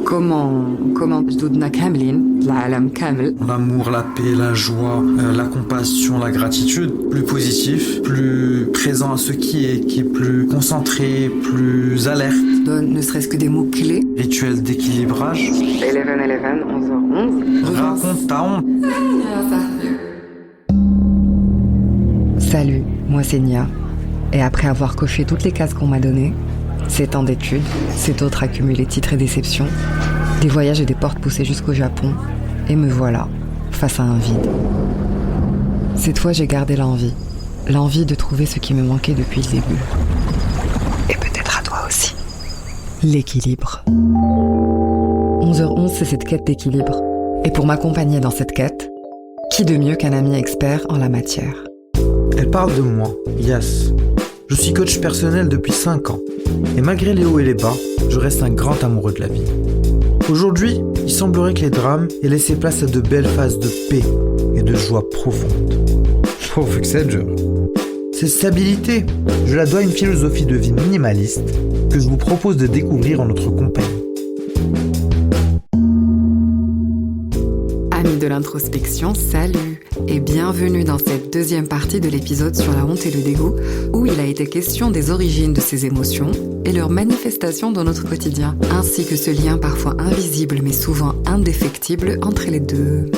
comment جدودنا كاملين العالم كامل. L'amour, la paix, la joie, la compassion, la gratitude, plus positif, plus présent à ce qui est plus concentré, plus alerte. Donne ne serait-ce que des mots clés. Rituel d'équilibrage. 11-11, 11h11. Raconte ta honte. Salut, moi c'est Nia. Et après avoir coché toutes les cases qu'on m'a données, 7 ans d'études, 7 autres accumulés titres et déceptions, des voyages et des portes poussées jusqu'au Japon, et me voilà, face à un vide. Cette fois j'ai gardé l'envie de trouver ce qui me manquait depuis le début. Et peut-être à toi aussi. L'équilibre. 11h11, c'est cette quête d'équilibre. Et pour m'accompagner dans cette quête, qui de mieux qu'un ami expert en la matière? Elle parle de moi, Yas. Je suis coach personnel depuis 5 ans. Et malgré les hauts et les bas, je reste un grand amoureux de la vie. Aujourd'hui, il semblerait que les drames aient laissé place à de belles phases de paix et de joie profonde. Pourvu que ça dure. Cette stabilité, je la dois à une philosophie de vie minimaliste que je vous propose de découvrir en notre compagnie. Amis de l'introspection, salut et bienvenue dans cette deuxième partie de l'épisode sur la honte et le dégoût où il a été question des origines de ces émotions et leur manifestation dans notre quotidien, ainsi que ce lien parfois invisible mais souvent indéfectible entre les deux.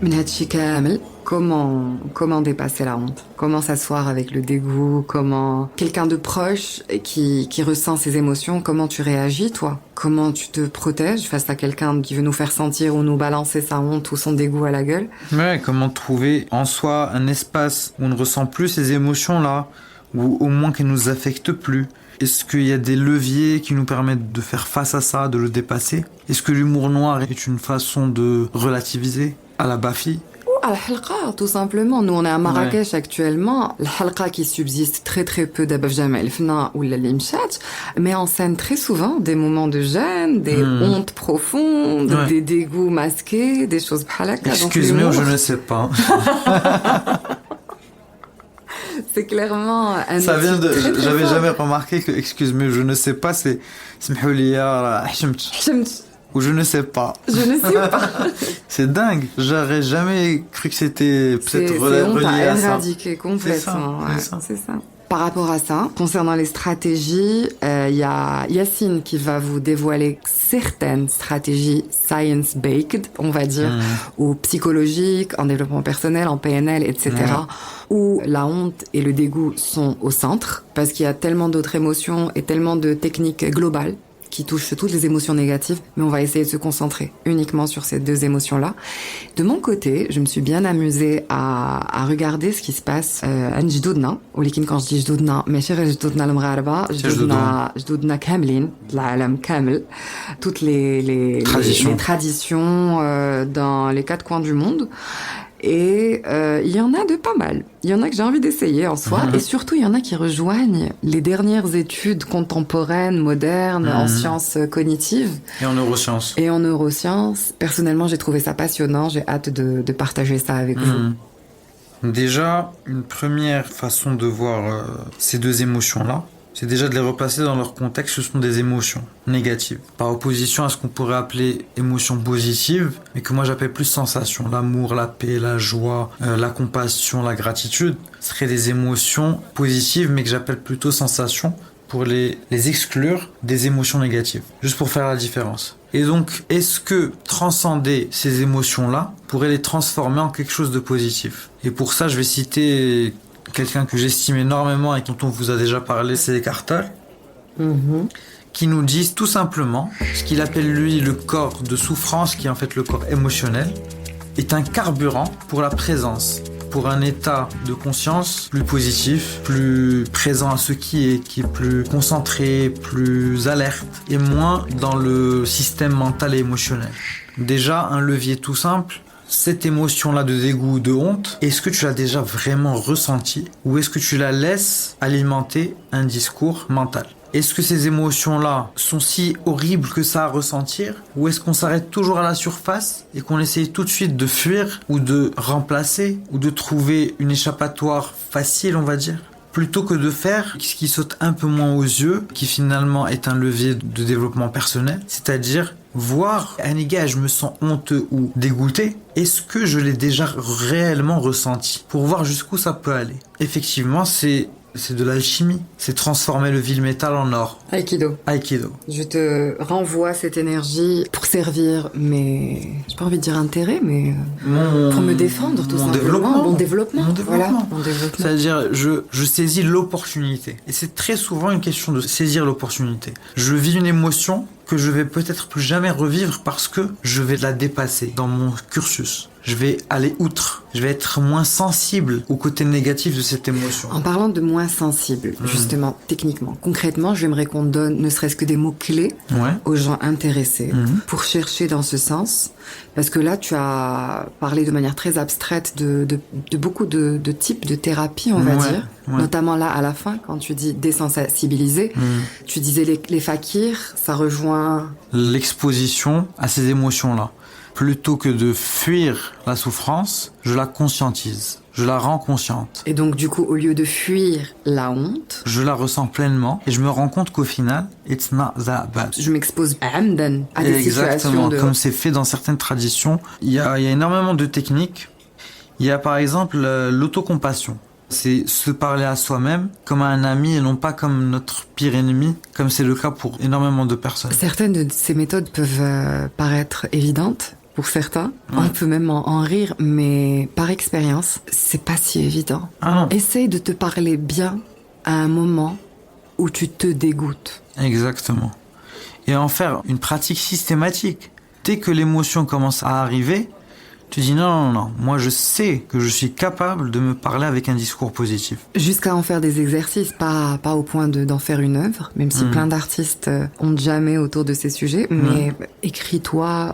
Minhachi Kamel, comment dépasser la honte? Comment s'asseoir avec le dégoût? Comment quelqu'un de proche qui ressent ces émotions, comment tu réagis toi? Comment tu te protèges face à quelqu'un qui veut nous faire sentir ou nous balancer sa honte ou son dégoût à la gueule? Ouais, comment trouver en soi un espace où on ne ressent plus ces émotions-là, ou au moins qu'elles ne nous affectent plus? Est-ce qu'il y a des leviers qui nous permettent de faire face à ça, de le dépasser? Est-ce que l'humour noir est une façon de relativiser à la Bafi? À la halqa, tout simplement. Nous, on est à Marrakech actuellement. La halqa qui subsiste très très peu d'abaf jama el-fna ou l'imchat, met en scène très souvent des moments de gêne, des hontes profondes, des dégoûts masqués, des choses bhalaka. Excuse-moi, je ne sais pas. C'est clairement un ça vient de, très, très j'avais fort. jamais remarqué que excuse-moi, je ne sais pas, c'est smhouliya hshmt. Ou je ne sais pas. Je ne sais pas. C'est dingue. J'aurais jamais cru que c'était peut-être relié à ça. Éradiquer complètement. C'est ça. Par rapport à ça, concernant les stratégies, il y a Yacine qui va vous dévoiler certaines stratégies science-baked, on va dire, ou psychologiques, en développement personnel, en PNL, etc., où la honte et le dégoût sont au centre, parce qu'il y a tellement d'autres émotions et tellement de techniques globales qui touche toutes les émotions négatives, mais on va essayer de se concentrer uniquement sur ces deux émotions-là. De mon côté, je me suis bien amusée à regarder ce qui se passe à Jdoudna, ou likin quand je dis Jdoudna, mais chez Jdoudna al-Mghariba, Jdoudna kamlin, l'Alam kamel, toutes les traditions dans les 4 coins du monde. Et il y en a de pas mal. Il y en a que j'ai envie d'essayer en soi. Et surtout, il y en a qui rejoignent les dernières études contemporaines, modernes, en sciences cognitives. Et en neurosciences. Personnellement, j'ai trouvé ça passionnant. J'ai hâte de partager ça avec vous. Déjà, une première façon de voir ces deux émotions-là, c'est déjà de les replacer dans leur contexte. Ce sont des émotions négatives, par opposition à ce qu'on pourrait appeler émotions positives, mais que moi j'appelle plus sensations. L'amour, la paix, la joie, la compassion, la gratitude seraient des émotions positives, mais que j'appelle plutôt sensations, pour les exclure des émotions négatives, juste pour faire la différence. Et donc, est-ce que transcender ces émotions-là pourrait les transformer en quelque chose de positif? Et pour ça, je vais citer quelqu'un que j'estime énormément et dont on vous a déjà parlé, c'est Eckhart Tolle, qui nous disent tout simplement ce qu'il appelle lui le corps de souffrance, qui est en fait le corps émotionnel, est un carburant pour la présence, pour un état de conscience plus positif, plus présent à ce qui est plus concentré, plus alerte, et moins dans le système mental et émotionnel. Déjà, un levier tout simple, cette émotion-là de dégoût, de honte, est-ce que tu l'as déjà vraiment ressentie ou est-ce que tu la laisses alimenter un discours mental? Est-ce que ces émotions-là sont si horribles que ça à ressentir ou est-ce qu'on s'arrête toujours à la surface et qu'on essaye tout de suite de fuir ou de remplacer ou de trouver une échappatoire facile, on va dire? plutôt que de faire ce qui saute un peu moins aux yeux, qui finalement est un levier de développement personnel, c'est-à-dire voir, les gars, je me sens honteux ou dégoûté, est-ce que je l'ai déjà réellement ressenti, pour voir jusqu'où ça peut aller. Effectivement, c'est de l'alchimie, c'est transformer le vil métal en or. Aikido. Je te renvoie cette énergie pour servir mes, j'ai pas envie de dire intérêt, mais pour me défendre tout simplement. Mon développement. Voilà, mon développement. C'est-à-dire, je saisis l'opportunité. Et c'est très souvent une question de saisir l'opportunité. Je vis une émotion que je vais peut-être plus jamais revivre parce que je vais la dépasser dans mon cursus. Je vais aller outre. Je vais être moins sensible au côté négatif de cette émotion. En parlant de moins sensible, justement, techniquement, concrètement, j'aimerais qu'on donne ne serait-ce que des mots-clés aux gens intéressés pour chercher dans ce sens. Parce que là, tu as parlé de manière très abstraite de beaucoup de types de thérapies, on va dire. Notamment là, à la fin, quand tu dis désensibiliser, tu disais les fakirs, ça rejoint... l'exposition à ces émotions-là. Plutôt que de fuir la souffrance, je la conscientise. Je la rends consciente. Et donc, du coup, au lieu de fuir la honte... je la ressens pleinement et je me rends compte qu'au final, it's not that bad. Je m'expose à des situations de... comme c'est fait dans certaines traditions. Il y a énormément de techniques. Il y a par exemple l'autocompassion. C'est se parler à soi-même comme à un ami et non pas comme notre pire ennemi, comme c'est le cas pour énormément de personnes. Certaines de ces méthodes peuvent paraître évidentes pour certains. On peut même en rire, mais par expérience, c'est pas si évident. Essaye de te parler bien à un moment où tu te dégoûtes. Exactement. Et en faire une pratique systématique. Dès que l'émotion commence à arriver, tu dis non, moi je sais que je suis capable de me parler avec un discours positif. Jusqu'à en faire des exercices, pas au point d'en faire une œuvre, même si plein d'artistes ont jamais autour de ces sujets, mais écris-toi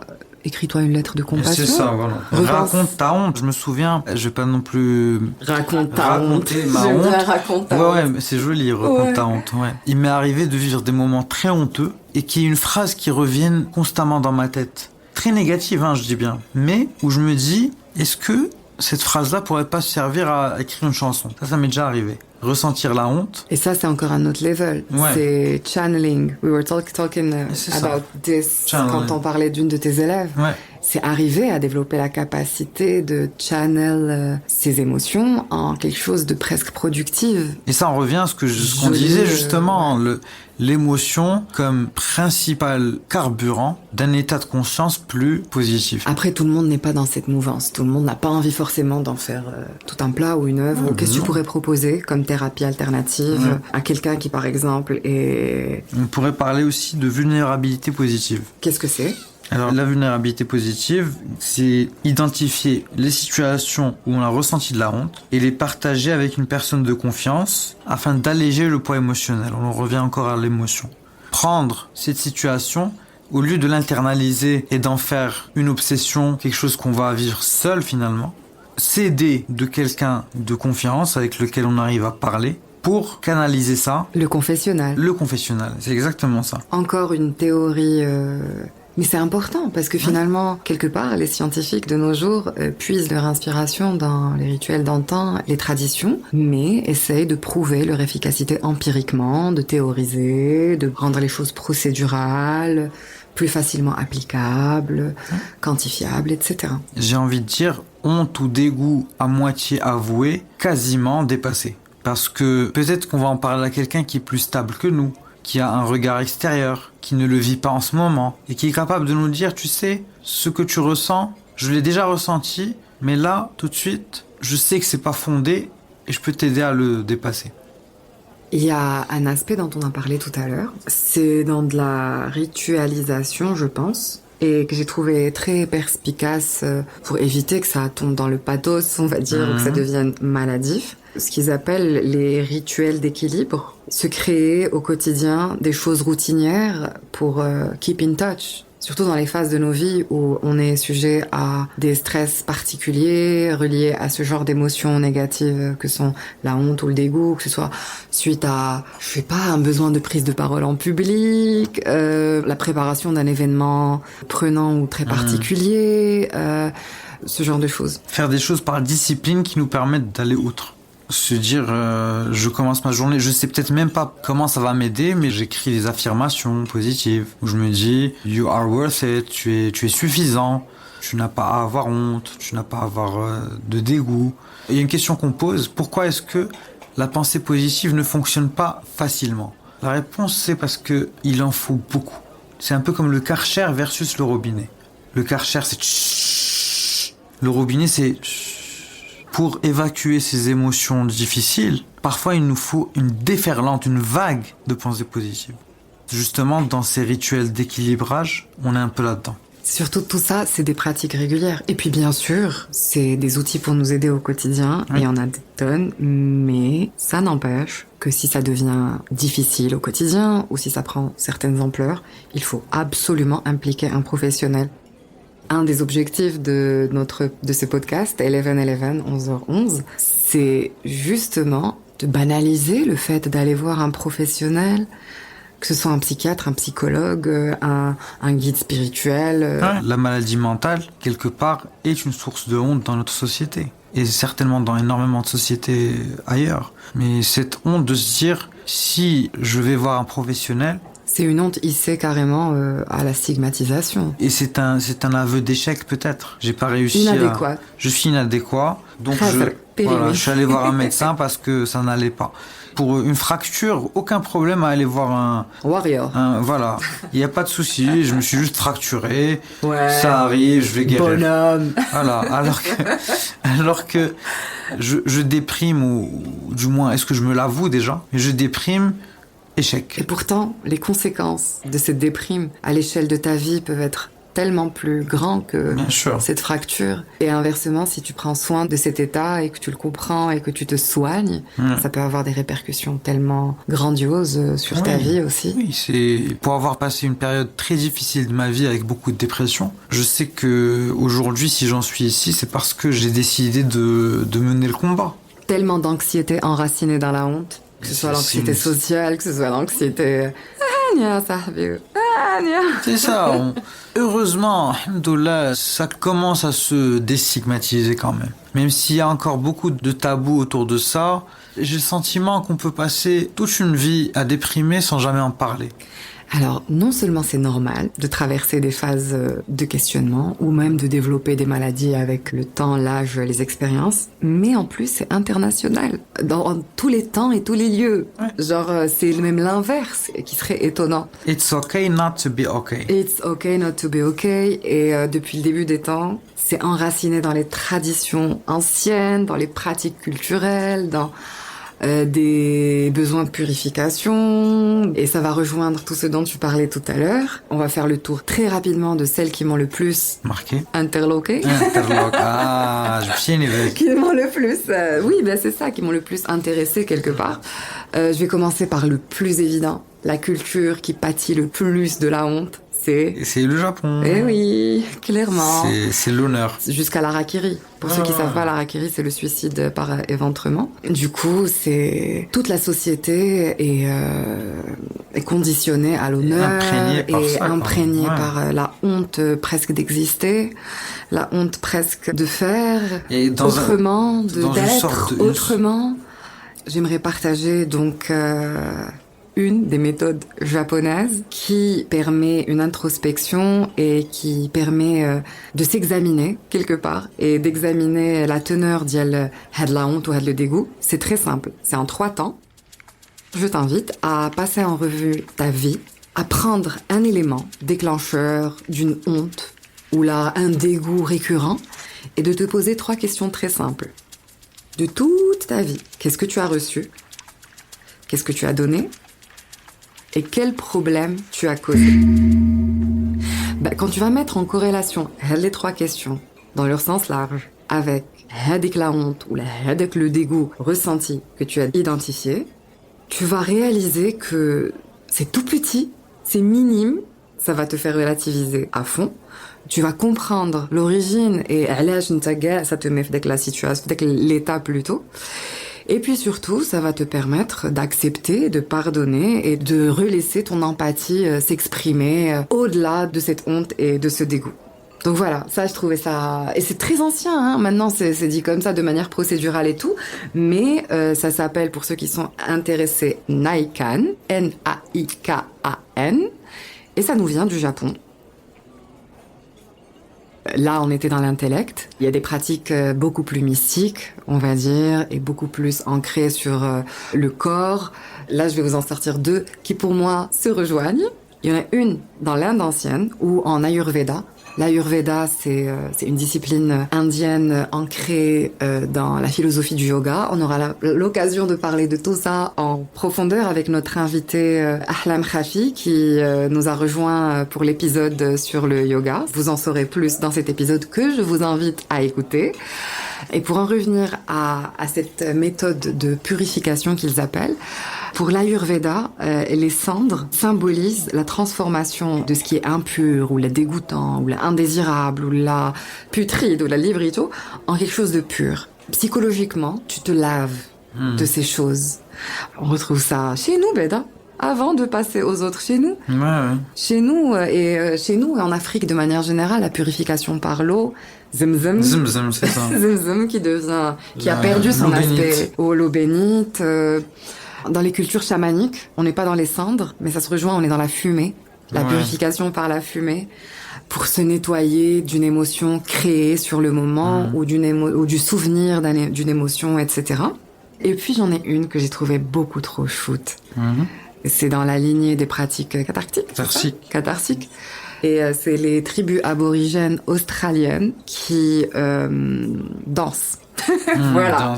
une lettre de compassion. C'est ça, voilà. Raconte ta honte. Je me souviens, je vais pas non plus raconter ma honte. Raconte ta honte. Mais c'est joli, raconte ta honte. Ouais. Il m'est arrivé de vivre des moments très honteux et qu'il y ait une phrase qui revienne constamment dans ma tête. Très négative, je dis bien. Mais où je me dis, est-ce que cette phrase-là pourrait pas servir à écrire une chanson? Ça m'est déjà arrivé. Ressentir la honte. Et ça, c'est encore un autre level. C'est channeling. We were talking about this quand on parlait d'une de tes élèves. C'est arriver à développer la capacité de channel ses émotions en quelque chose de presque productif. Et ça, on revient à ce qu'on disait justement, l'émotion comme principal carburant d'un état de conscience plus positif. Après, tout le monde n'est pas dans cette mouvance. Tout le monde n'a pas envie forcément d'en faire tout un plat ou une œuvre. Qu'est-ce que tu pourrais proposer comme thérapie alternative à quelqu'un qui, par exemple, est... On pourrait parler aussi de vulnérabilité positive. Qu'est-ce que c'est ? Alors, la vulnérabilité positive, c'est identifier les situations où on a ressenti de la honte et les partager avec une personne de confiance afin d'alléger le poids émotionnel. On en revient encore à l'émotion. Prendre cette situation, au lieu de l'internaliser et d'en faire une obsession, quelque chose qu'on va vivre seul finalement, s'aider de quelqu'un de confiance avec lequel on arrive à parler pour canaliser ça. Le confessionnal. Le confessionnal, c'est exactement ça. Encore une théorie... Mais c'est important parce que finalement, quelque part, les scientifiques de nos jours puisent leur inspiration dans les rituels d'antan, les traditions, mais essayent de prouver leur efficacité empiriquement, de théoriser, de rendre les choses procédurales, plus facilement applicables, quantifiables, etc. J'ai envie de dire, honte ou dégoût à moitié avoué, quasiment dépassé. Parce que peut-être qu'on va en parler à quelqu'un qui est plus stable que nous, qui a un regard extérieur, qui ne le vit pas en ce moment, et qui est capable de nous dire, tu sais, ce que tu ressens, je l'ai déjà ressenti, mais là, tout de suite, je sais que c'est pas fondé, et je peux t'aider à le dépasser. Il y a un aspect dont on a parlé tout à l'heure, c'est dans de la ritualisation, je pense, et que j'ai trouvé très perspicace pour éviter que ça tombe dans le pathos, on va dire, ou que ça devienne maladif. Ce qu'ils appellent les rituels d'équilibre, se créer au quotidien des choses routinières pour keep in touch. Surtout dans les phases de nos vies où on est sujet à des stress particuliers reliés à ce genre d'émotions négatives que sont la honte ou le dégoût, que ce soit suite à, je sais pas, un besoin de prise de parole en public, la préparation d'un événement prenant ou très particulier, ce genre de choses. Faire des choses par discipline qui nous permettent d'aller outre. Se dire, je commence ma journée, je sais peut-être même pas comment ça va m'aider, mais j'écris des affirmations positives où je me dis, you are worth it, tu es suffisant, tu n'as pas à avoir honte, tu n'as pas à avoir de dégoût. Et il y a une question qu'on pose, pourquoi est-ce que la pensée positive ne fonctionne pas facilement? La réponse, c'est parce que il en faut beaucoup. C'est un peu comme le Karcher versus le robinet. Le Karcher, c'est tch. Le robinet, c'est tch. Pour évacuer ces émotions difficiles, parfois il nous faut une déferlante, une vague de pensées positives. Justement, dans ces rituels d'équilibrage, on est un peu là-dedans. Surtout tout ça, c'est des pratiques régulières. Et puis bien sûr, c'est des outils pour nous aider au quotidien, et il y en a des tonnes, mais ça n'empêche que si ça devient difficile au quotidien, ou si ça prend certaines ampleurs, il faut absolument impliquer un professionnel. Un des objectifs de ce podcast, 11-11, 11h11, c'est justement de banaliser le fait d'aller voir un professionnel, que ce soit un psychiatre, un psychologue, un guide spirituel. La maladie mentale, quelque part, est une source de honte dans notre société. Et certainement dans énormément de sociétés ailleurs. Mais cette honte de se dire, si je vais voir un professionnel, c'est une honte hissée carrément à la stigmatisation. Et c'est un aveu d'échec peut-être. J'ai pas réussi inadéquat. Je suis inadéquat, donc je suis allé voir un médecin parce que ça n'allait pas. Pour une fracture, aucun problème à aller voir un warrior. Voilà, il y a pas de souci. Je me suis juste fracturé. Ouais, ça arrive, je vais guérir. Bonhomme. Voilà. Alors que je déprime ou du moins, est-ce que je me l'avoue déjà? Je déprime. Échec. Et pourtant, les conséquences de cette déprime à l'échelle de ta vie peuvent être tellement plus grands que cette fracture. Et inversement, si tu prends soin de cet état et que tu le comprends et que tu te soignes, ça peut avoir des répercussions tellement grandioses sur ta vie aussi. Oui, c'est pour avoir passé une période très difficile de ma vie avec beaucoup de dépression. Je sais que aujourd'hui, si j'en suis ici, c'est parce que j'ai décidé de mener le combat. Tellement d'anxiété enracinée dans la honte. Que ce soit l'anxiété sociale, que ce soit l'anxiété... C'est ça. Heureusement, alhamdoulilah, ça commence à se déstigmatiser quand même. Même s'il y a encore beaucoup de tabous autour de ça, j'ai le sentiment qu'on peut passer toute une vie à déprimer sans jamais en parler. Alors, non seulement c'est normal de traverser des phases de questionnement ou même de développer des maladies avec le temps, l'âge, les expériences, mais en plus c'est international, dans tous les temps et tous les lieux. Ouais. Genre, c'est même l'inverse qui serait étonnant. It's okay not to be okay. It's okay not to be okay. Et depuis le début des temps, c'est enraciné dans les traditions anciennes, dans les pratiques culturelles, dans... des besoins de purification, et ça va rejoindre tout ce dont tu parlais tout à l'heure. On va faire le tour très rapidement de celles qui m'ont le plus interloqué. Qui m'ont le plus, oui, ben c'est ça, qui m'ont le plus intéressé quelque part. Je vais commencer par le plus évident, la culture qui pâtit le plus de la honte. C'est le Japon. Eh oui, clairement. C'est l'honneur. Jusqu'à l'harakiri. Pour ceux qui savent pas, l'harakiri, c'est le suicide par éventrement. Du coup, c'est toute la société est conditionnée à l'honneur et imprégnée par la honte presque d'exister, la honte presque de faire autrement, d'être autrement. J'aimerais partager donc une des méthodes japonaises qui permet une introspection et qui permet de s'examiner quelque part et d'examiner la teneur d'il had la honte ou had le dégoût. C'est très simple, c'est en 3 temps. Je t'invite à passer en revue ta vie, à prendre un élément déclencheur d'une honte ou là un dégoût récurrent et de te poser 3 questions très simples. De toute ta vie, qu'est-ce que tu as reçu? Qu'est-ce que tu as donné? Et quel problème tu as causé? Quand tu vas mettre en corrélation les 3 questions dans leur sens large avec la honte ou avec le dégoût ressenti que tu as identifié, tu vas réaliser que c'est tout petit, c'est minime, ça va te faire relativiser à fond. Tu vas comprendre l'origine et ça te met avec la situation, avec l'état plutôt. Et puis surtout, ça va te permettre d'accepter, de pardonner et de relaisser ton empathie s'exprimer au-delà de cette honte et de ce dégoût. Donc voilà, ça je trouvais ça... Et c'est très ancien, hein. Maintenant c'est dit comme ça de manière procédurale et tout, mais ça s'appelle, pour ceux qui sont intéressés, Naikan, Naikan, et ça nous vient du Japon. Là, on était dans l'intellect. Il y a des pratiques beaucoup plus mystiques, on va dire, et beaucoup plus ancrées sur le corps. Là, je vais vous en sortir 2 qui, pour moi, se rejoignent. Il y en a une dans l'Inde ancienne ou en Ayurveda. L'Ayurveda, c'est une discipline indienne ancrée dans la philosophie du yoga. On aura l'occasion de parler de tout ça en profondeur avec notre invité Ahlam Khafi qui nous a rejoint pour l'épisode sur le yoga. Vous en saurez plus dans cet épisode que je vous invite à écouter. Et pour en revenir à cette méthode de purification qu'ils appellent, pour l'Ayurveda, les cendres symbolisent la transformation de ce qui est impur, ou la dégoûtant, ou la indésirable, ou la putride, ou la librito, en quelque chose de pur. Psychologiquement, tu te laves de ces choses. On retrouve ça chez nous, Beda, avant de passer aux autres chez nous. Ouais. Chez nous, et en Afrique de manière générale, la purification par l'eau, Zemzem, C'est ça. Zemzem qui a perdu son aspect. L'eau bénite. Dans les cultures chamaniques, on n'est pas dans les cendres, mais ça se rejoint, on est dans la fumée. La purification par la fumée. Pour se nettoyer d'une émotion créée sur le moment, ou du souvenir d'une émotion, etc. Et puis j'en ai une que j'ai trouvée beaucoup trop shoot. C'est dans la lignée des pratiques cathartiques. Et c'est les tribus aborigènes australiennes qui dansent. Voilà.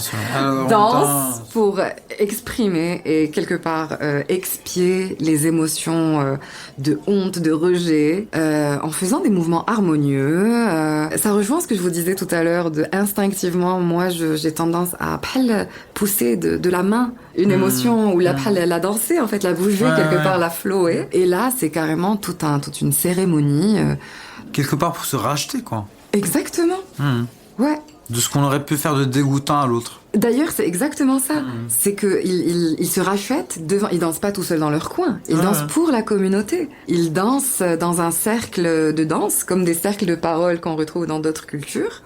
Danse pour exprimer et quelque part expier les émotions de honte, de rejet, en faisant des mouvements harmonieux. Ça rejoint ce que je vous disais tout à l'heure, instinctivement, moi j'ai tendance à pousser de la main une émotion, ou la danser, en fait, la bouger quelque part, la flower. Et là, c'est carrément toute une cérémonie. Quelque part pour se racheter, quoi. Exactement. Ouais. De ce qu'on aurait pu faire de dégoûtant à l'autre. D'ailleurs, c'est exactement ça. C'est que ils se rachètent devant. Ils dansent pas tout seuls dans leur coin. Ils dansent pour la communauté. Ils dansent dans un cercle de danse, comme des cercles de parole qu'on retrouve dans d'autres cultures.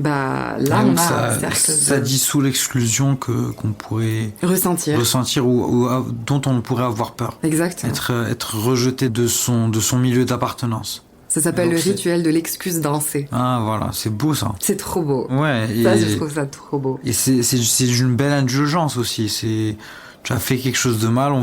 Là, on a un cercle. Ça dissout l'exclusion qu'on pourrait ressentir ou dont on pourrait avoir peur. Exactement. Être rejeté de son milieu d'appartenance. Ça s'appelle le rituel de l'excuse dansée. Ah voilà, c'est beau ça. C'est trop beau. Ouais. Je trouve ça trop beau. Et c'est une belle indulgence aussi. Tu as fait quelque chose de mal,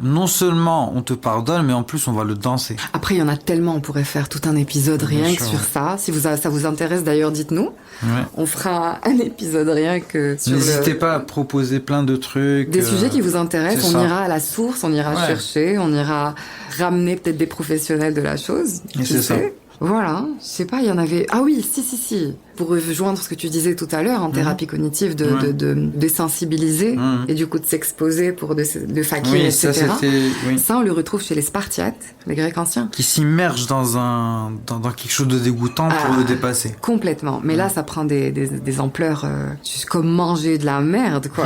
non seulement on te pardonne, mais en plus on va le danser. Après, il y en a tellement, on pourrait faire tout un épisode rien que sur ça. Si ça vous intéresse d'ailleurs, dites-nous. Ouais. On fera un épisode rien que sur N'hésitez pas à proposer plein de trucs. Des sujets qui vous intéressent, on ira à la source, on ira chercher, on ira ramener peut-être des professionnels de la chose. Et c'est ça. Voilà, je sais pas, il y en avait... Ah oui, si. Pour rejoindre ce que tu disais tout à l'heure en thérapie cognitive, de sensibiliser et du coup de s'exposer pour de fakir, etc. Ça, on le retrouve chez les Spartiates, les Grecs anciens. Qui s'immergent dans quelque chose de dégoûtant pour le dépasser. Complètement. Mais là, ça prend des ampleurs comme manger de la merde, quoi.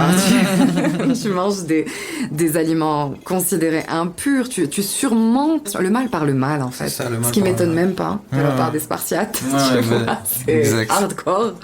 Tu manges des aliments considérés impurs. Tu surmontes le mal par le mal, en fait. Ça, ce qui m'étonne même pas de la part des Spartiates. C'est hardcore.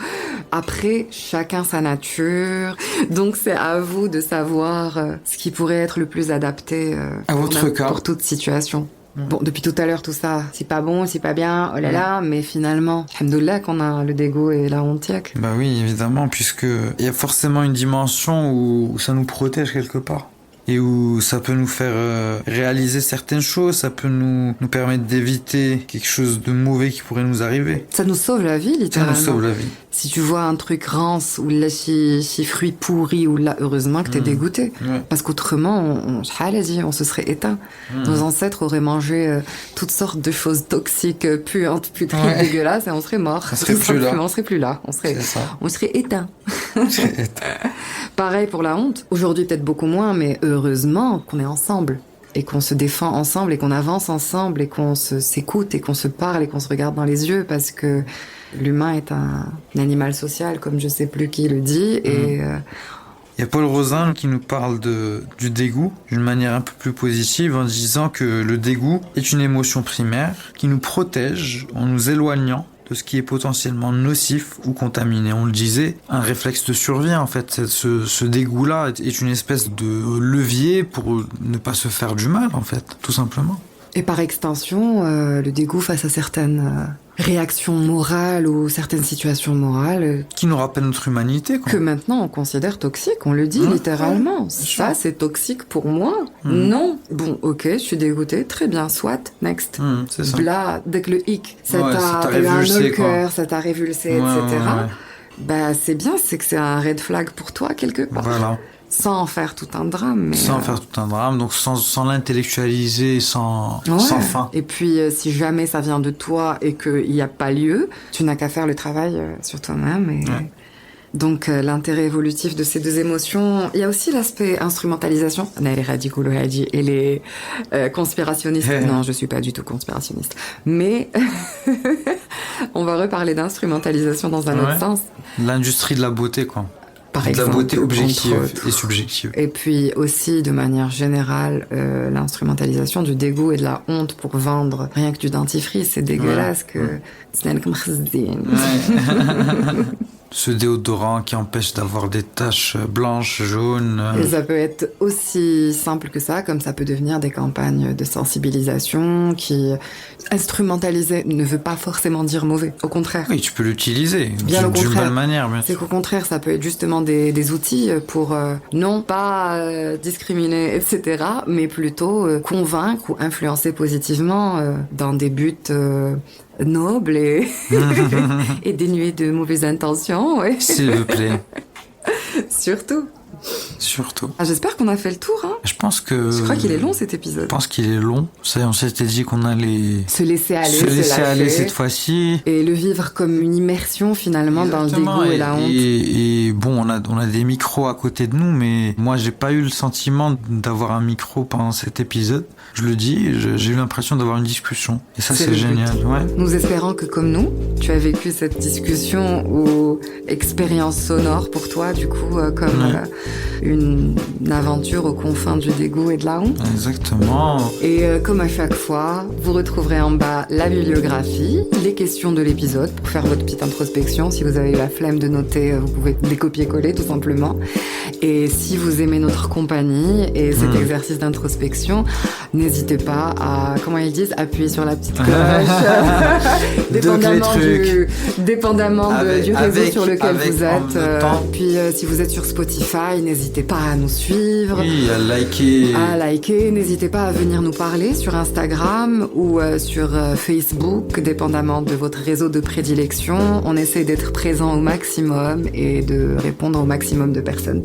Après, chacun sa nature. Donc, c'est à vous de savoir ce qui pourrait être le plus adapté à votre cas. Pour toute situation. Bon, depuis tout à l'heure, tout ça, c'est pas bon, c'est pas bien, oh là là, mais finalement, alhamdoulilah qu'on a le dégoût et la hontiaque. Bah oui, évidemment, puisque il y a forcément une dimension où ça nous protège quelque part. Et où ça peut nous faire réaliser certaines choses, ça peut nous permettre d'éviter quelque chose de mauvais qui pourrait nous arriver. Ça nous sauve la vie, littéralement. Ça nous sauve la vie. Si tu vois un truc rance ou là, si fruit pourri ou là, heureusement que t'es dégoûté. Ouais. Parce qu'autrement, on se serait éteint. Nos ancêtres auraient mangé toutes sortes de choses toxiques, puantes, putrides, dégueulasses, et on serait mort. On serait plus là. On serait plus là. On serait éteint. Pareil pour la honte. Aujourd'hui, peut-être beaucoup moins, mais heureusement qu'on est ensemble. Et qu'on se défend ensemble, et qu'on avance ensemble, et qu'on s'écoute, et qu'on se parle, et qu'on se regarde dans les yeux, parce que l'humain est un animal social, comme je sais plus qui le dit, et Il y a Paul Rozin qui nous parle du dégoût d'une manière un peu plus positive en disant que le dégoût est une émotion primaire qui nous protège en nous éloignant de ce qui est potentiellement nocif ou contaminé. On le disait, un réflexe de survie en fait. Ce dégoût-là est une espèce de levier pour ne pas se faire du mal en fait, tout simplement. Et par extension, le dégoût face à certaines réactions morales ou certaines situations morales qui nous rappellent notre humanité, quoi. Que maintenant on considère toxiques, on le dit littéralement. Ça, c'est toxique pour moi. Non. Bon, ok, je suis dégoûtée, très bien, soit, next. C'est ça. Là, dès que le hic, ça ça t'a t'a eu un révulsé, nœud cœur, ça t'a révulsé, etc. Bah, c'est bien, c'est que c'est un red flag pour toi quelque part. Voilà. Sans en faire tout un drame. Mais sans faire tout un drame, donc sans l'intellectualiser, sans fin. Et puis, si jamais ça vient de toi et qu'il n'y a pas lieu, tu n'as qu'à faire le travail sur toi-même. Et... Donc, l'intérêt évolutif de ces deux émotions. Il y a aussi l'aspect instrumentalisation. Les radicaux et les conspirationnistes. Non, je suis pas du tout conspirationniste. Mais on va reparler d'instrumentalisation dans un autre sens. L'industrie de la beauté, quoi. Par exemple, de la beauté objective et subjective. Et puis aussi, de manière générale, l'instrumentalisation du dégoût et de la honte pour vendre rien que du dentifrice, c'est dégueulasse que... Ce déodorant qui empêche d'avoir des taches blanches, jaunes. Et ça peut être aussi simple que ça, comme ça peut devenir des campagnes de sensibilisation qui... Instrumentaliser ne veut pas forcément dire mauvais, au contraire. Oui, tu peux l'utiliser d'une belle manière. C'est qu'au contraire, ça peut être justement des outils pour non pas discriminer, etc., mais plutôt convaincre ou influencer positivement dans des buts nobles et, et dénués de mauvaises intentions. Ouais. S'il vous plaît. Surtout. Ah, j'espère qu'on a fait le tour. Hein. Je pense que... Je crois qu'il est long cet épisode. Je pense qu'il est long. Ça, on s'était dit qu'on allait... Se laisser aller cette fois-ci. Et le vivre comme une immersion finalement. Exactement. Dans le dégoût et la honte. Et bon, on a des micros à côté de nous, mais moi j'ai pas eu le sentiment d'avoir un micro pendant cet épisode. Je le dis, j'ai eu l'impression d'avoir une discussion. Et ça, c'est génial. Ouais. Nous espérons que comme nous, tu as vécu cette discussion ou expérience sonore pour toi, du coup, comme une aventure aux confins du dégoût et de la honte. Exactement. Et comme à chaque fois, vous retrouverez en bas la bibliographie, les questions de l'épisode pour faire votre petite introspection. Si vous avez eu la flemme de noter, vous pouvez les copier-coller tout simplement. Et si vous aimez notre compagnie et cet exercice d'introspection, n'hésitez pas à, comment ils disent, appuyer sur la petite cloche. dépendamment du réseau sur lequel vous êtes. Puis si vous êtes sur Spotify, n'hésitez pas à nous suivre. Oui, à liker. N'hésitez pas à venir nous parler sur Instagram ou sur Facebook, dépendamment de votre réseau de prédilection. On essaie d'être présent au maximum et de répondre au maximum de personnes.